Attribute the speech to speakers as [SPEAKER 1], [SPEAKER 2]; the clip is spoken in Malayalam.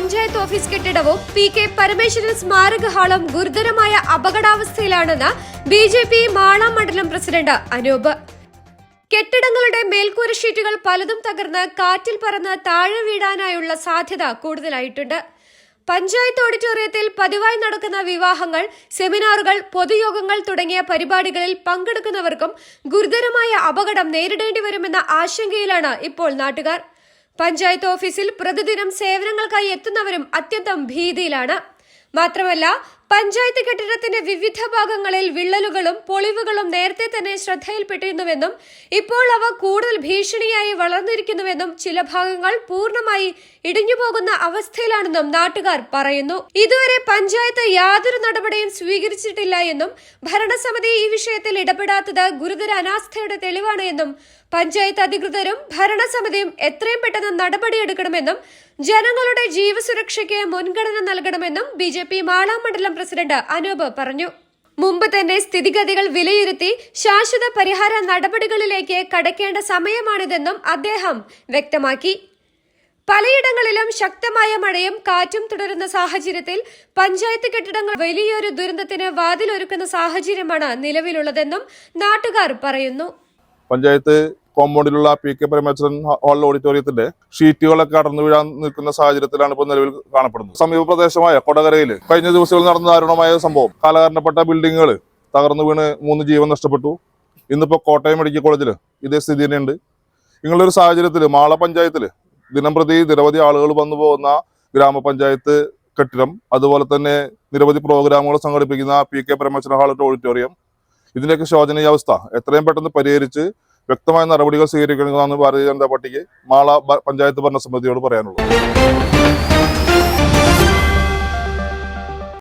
[SPEAKER 1] പഞ്ചായത്ത് ഓഫീസ് കെട്ടിടവും പി.കെ. പരമേശ്വരൻ സ്മാരക ഹാളും ഗുരുതരമായ അപകടാവസ്ഥയിലാണെന്ന് ബി.ജെ.പി. മാള മണ്ഡലം പ്രസിഡന്റ് അനൂപ്. കെട്ടിടങ്ങളുടെ മേൽക്കൂര ഷീറ്റുകൾ പലതും തകർന്ന് കാറ്റിൽ പറന്ന് താഴെ വീഴാനായുള്ള സാധ്യത കൂടുതലായിട്ടുണ്ട്. പഞ്ചായത്ത് ഓഡിറ്റോറിയത്തിൽ പതിവായി നടക്കുന്ന വിവാഹങ്ങൾ, സെമിനാറുകൾ, പൊതുയോഗങ്ങൾ തുടങ്ങിയ പരിപാടികളിൽ പങ്കെടുക്കുന്നവർക്കും ഗുരുതരമായ അപകടം നേരിടേണ്ടി വരുമെന്ന ആശങ്കയിലാണ് ഇപ്പോൾ നാട്ടുകാർ. പഞ്ചായത്ത് ഓഫീസിൽ പ്രതിദിനം സേവനങ്ങൾക്കായി എത്തുന്നവരും അത്യന്തം ഭീതിയിലാണ്. മാത്രമല്ല, പഞ്ചായത്ത് കെട്ടിടത്തിന്റെ വിവിധ ഭാഗങ്ങളിൽ വിള്ളലുകളും പൊളിവുകളും നേരത്തെ തന്നെ ശ്രദ്ധയിൽപ്പെട്ടിരുന്നുവെന്നും ഇപ്പോൾ അവ കൂടുതൽ ഭീഷണിയായി വളർന്നിരിക്കുന്നുവെന്നും ചില ഭാഗങ്ങൾ പൂർണ്ണമായി ഇടിഞ്ഞുപോകുന്ന അവസ്ഥയിലാണെന്നും നാട്ടുകാർ പറയുന്നു. ഇതുവരെ പഞ്ചായത്ത് യാതൊരു നടപടിയും സ്വീകരിച്ചിട്ടില്ല എന്നും ഭരണസമിതി ഈ വിഷയത്തിൽ ഇടപെടാത്തത് ഗുരുതര അനാസ്ഥയുടെ തെളിവാണ് എന്നും പഞ്ചായത്ത് അധികൃതരും ഭരണസമിതിയും എത്രയും പെട്ടെന്ന് നടപടിയെടുക്കണമെന്നും ജനങ്ങളുടെ ജീവസുരക്ഷയ്ക്ക് മുൻഗണന നൽകണമെന്നും ബി.ജെ.പി. മാള മണ്ഡലം പ്രസിഡന്റ് അനൂപ് പറഞ്ഞു. മുമ്പ് തന്നെ സ്ഥിതിഗതികൾ വിലയിരുത്തി ശാശ്വത പരിഹാര നടപടികളിലേക്ക് കടക്കേണ്ട സമയമാണിതെന്നും അദ്ദേഹം വ്യക്തമാക്കി. പലയിടങ്ങളിലും ശക്തമായ മഴയും കാറ്റും തുടരുന്ന സാഹചര്യത്തിൽ പഞ്ചായത്ത് കെട്ടിടങ്ങൾ വലിയൊരു ദുരന്തത്തിന് വാതിലൊരുക്കുന്ന സാഹചര്യമാണ് നിലവിലുള്ളതെന്നും നാട്ടുകാർ പറയുന്നു.
[SPEAKER 2] പഞ്ചായത്ത് കോമ്പൗണ്ടിലുള്ള പി.കെ. പരമേശ്വരൻ ഹാൾ ഓഡിറ്റോറിയത്തിന്റെ ഷീറ്റുകളൊക്കെ കടന്നു വീഴാൻ നിൽക്കുന്ന സാഹചര്യത്തിലാണ് ഇപ്പോൾ നിലവിൽ കാണപ്പെടുന്നത്. സമീപ പ്രദേശമായ കൊടകരയിൽ കഴിഞ്ഞ ദിവസങ്ങളിൽ നടന്ന ദാരുണമായ സംഭവം, കാലഹരണപ്പെട്ട ബിൽഡിങ്ങുകൾ തകർന്നു വീണ് 3 ജീവൻ നഷ്ടപ്പെട്ടു. ഇന്നിപ്പോൾ കോട്ടയം മെഡിക്കൽ കോളേജിൽ ഇതേ സ്ഥിതി തന്നെയുണ്ട്. ഇങ്ങനെയൊരു സാഹചര്യത്തിൽ മാള പഞ്ചായത്തിൽ ദിനംപ്രതി നിരവധി ആളുകൾ വന്നു പോകുന്ന ഗ്രാമപഞ്ചായത്ത് കെട്ടിടം, അതുപോലെ തന്നെ നിരവധി പ്രോഗ്രാമുകൾ സംഘടിപ്പിക്കുന്ന പി.കെ. പരമേശ്വരൻ ഹാൾ ഓഡിറ്റോറിയം, ഇതിന്റെയൊക്കെ ശോചനീയാവസ്ഥ എത്രയും പെട്ടെന്ന് പരിഹരിച്ച് വ്യക്തമായ നടപടികൾ സ്വീകരിക്കണമെന്നാണ് ഭാരതീയ ജനതാ പാർട്ടിക്ക് മാള പഞ്ചായത്ത് ഭരണസമിതിയോട് പറയാനുള്ളത്.